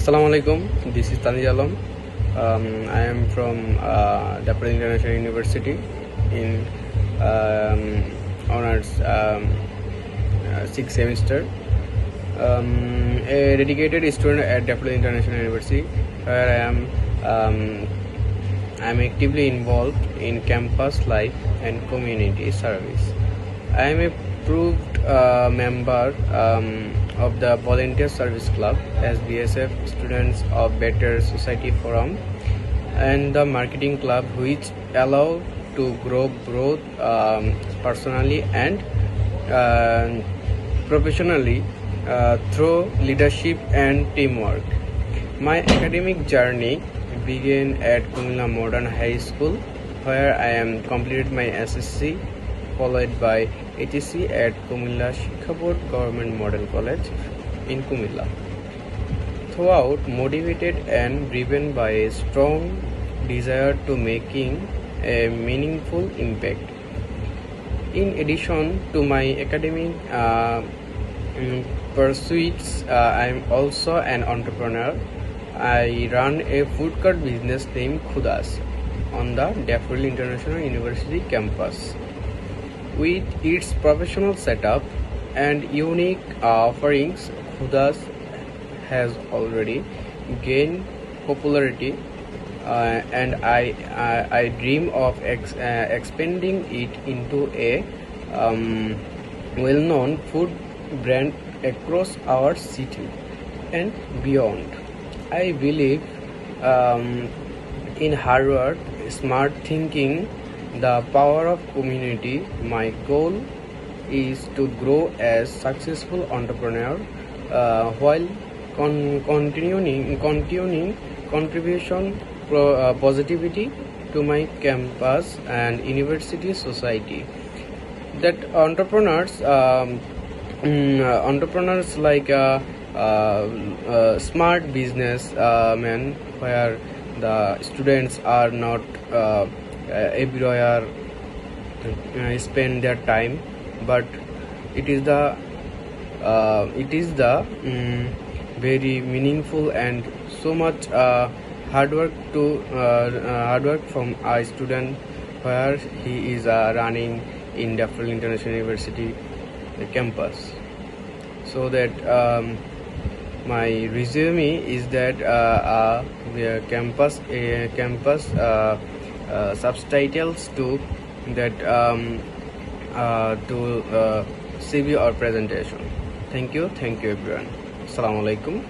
Assalamu alaikum. This is Tanzil Alam. I am from Dapper International University in honors 6th semester. A dedicated student at Dapper International University, where I am actively involved in campus life and community service. I am a proved member of the Volunteer Service Club, SBSF, Students of Better Society Forum, and the Marketing Club, which allow to grow both personally and professionally through leadership and teamwork. My academic journey began at Kumilla Modern High School, where I am completed my SSC, followed by HSC at Kumilla Shiksha Board Government Model College in Kumilla. Throughout, motivated and driven by a strong desire to making a meaningful impact. In addition to my academic pursuits, I am also an entrepreneur. I run a food court business named Khudas on the Daffodil International University campus. With its professional setup and unique offerings, Khudas has already gained popularity, and I dream of expanding it into a well-known food brand across our city and beyond. I believe in hard work, smart thinking, the power of community. My goal is to grow as successful entrepreneur while continuing contribution positivity to my campus and university society. That entrepreneurs like smart business men, where the students are not everywhere spend their time, but it is the very meaningful and so much hard work from a student, where he is running in Daffodil International University campus. So that my resume is that the campus subtitles to that to CV or presentation. Thank you everyone. Assalamu alaikum.